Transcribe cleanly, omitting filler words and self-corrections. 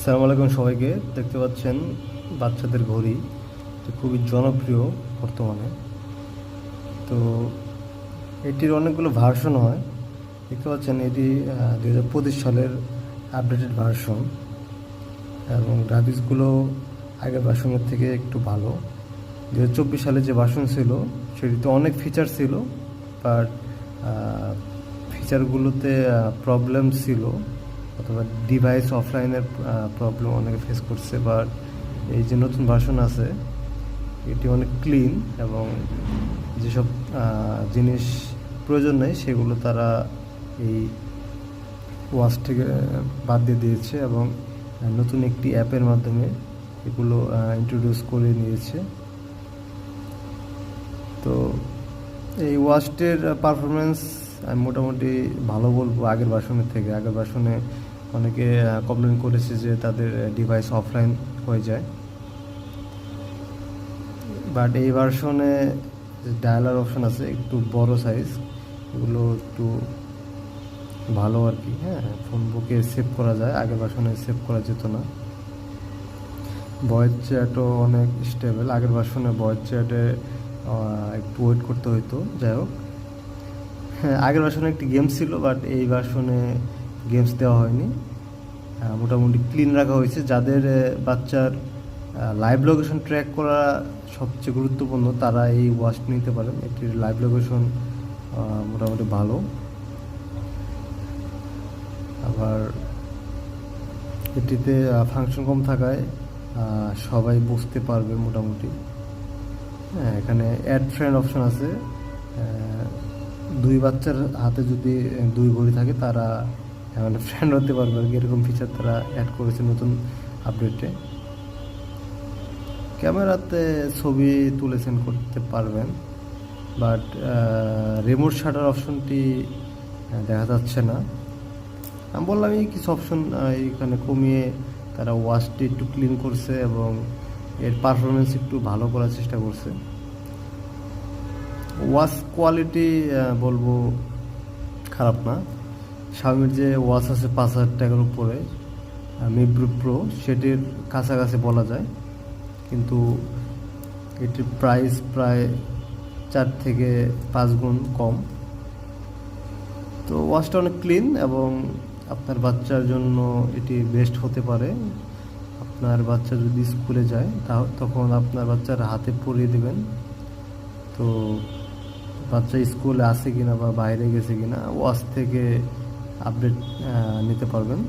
আসসালামু আলাইকুম সবাইকে। দেখতে পাচ্ছেন বাচ্চাদের ঘড়ি, তো খুবই জনপ্রিয় বর্তমানে। তো এটির অনেকগুলো ভার্সন হয়। দেখতে পাচ্ছেন এটি 2025 সালের আপডেটেড ভার্সন, এবং গ্রাফিক্সগুলো আগের ভার্সনের থেকে একটু ভালো। 2024 সালে যে ভার্সন ছিল সেটিতে অনেক ফিচার ছিল, বাট ফিচারগুলোতে প্রবলেম ছিল, অথবা ডিভাইস অফলাইনের প্রবলেম অনেকে ফেস করছে। বাট এই যে নতুন ভার্সন আছে এটি অনেক ক্লিন, এবং যেসব জিনিস প্রয়োজন নেই সেগুলো তারা এই ওয়াচ থেকে বাদ দিয়ে দিয়েছে, এবং নতুন একটি অ্যাপের মাধ্যমে এগুলো ইন্ট্রোডিউস করে নিয়েছে। তো এই ওয়াচটির পারফরমেন্স আমি মোটামুটি ভালো বলবো আগের ভার্সনের থেকে। আগের ভার্সনে অনেকে কমপ্লেন করেছে যে তাদের ডিভাইস অফলাইন হয়ে যায়, বাট এই ভার্সনে ডায়ালার অপশন আছে, একটু বড় সাইজ, এগুলো একটু ভালো আর কি। হ্যাঁ, ফোন বুকে সেভ করা যায়, আগের ভার্সনে সেভ করা যেত না। ভয়েস চ্যাটও অনেক স্টেবল, আগের ভার্সনে ভয়েস চ্যাটে একটু ওয়েট করতে হতো। যাই হোক, হ্যাঁ, আগের ভার্সনে একটি গেমস ছিল, বাট এই ভার্সনে গেমস দেওয়া হয়নি। মোটামুটি ক্লিন রাখা হয়েছে। যাদের বাচ্চার লাইভ লোকেশন ট্র্যাক করা সবচেয়ে গুরুত্বপূর্ণ তারা এই ওয়াচটি নিতে পারেন। এটির লাইভ লোকেশন মোটামুটি ভালো। আবার এটিতে ফাংশন কম থাকায় সবাই বুঝতে পারবে মোটামুটি। হ্যাঁ, এখানে অ্যাড ফ্রেন্ড অপশন আছে। দুই বাচ্চার হাতে যদি দুই ঘড়ি থাকে তারা মানে ফ্রেন্ড হতে পারবে আর কি, এরকম ফিচার তারা অ্যাড করেছে নতুন আপডেটে। ক্যামেরাতে ছবি তুলে সেন্ড করতে পারবেন, বাট রিমোট শাটার অপশনটি দেখা যাচ্ছে না। আমি বললাম এই কিছু অপশন এখানে কমিয়ে তারা ওয়াচটি একটু ক্লিন করছে, এবং এর পারফরমেন্স একটু ভালো করার চেষ্টা করছে। ওয়াচ কোয়ালিটি বলবো খারাপ না। শাওমির যে ওয়াচ আছে 5,000 টাকার উপরে, মি প্রো, সেটির কাছাকাছি বলা যায়, কিন্তু এটির প্রাইস প্রায় 4 থেকে 5 গুণ কম। তো ওয়াচটা অনেক ক্লিন, এবং আপনার বাচ্চার জন্য এটি বেস্ট হতে পারে। আপনার বাচ্চা যদি স্কুলে যায় তখন আপনার বাচ্চার হাতে পরিয়ে দেবেন, তো বাচ্চা স্কুলে আছে কিনা বা বাইরে গেছে কিনা ওয়াচ থেকে আপডেট নিতে পারবেন।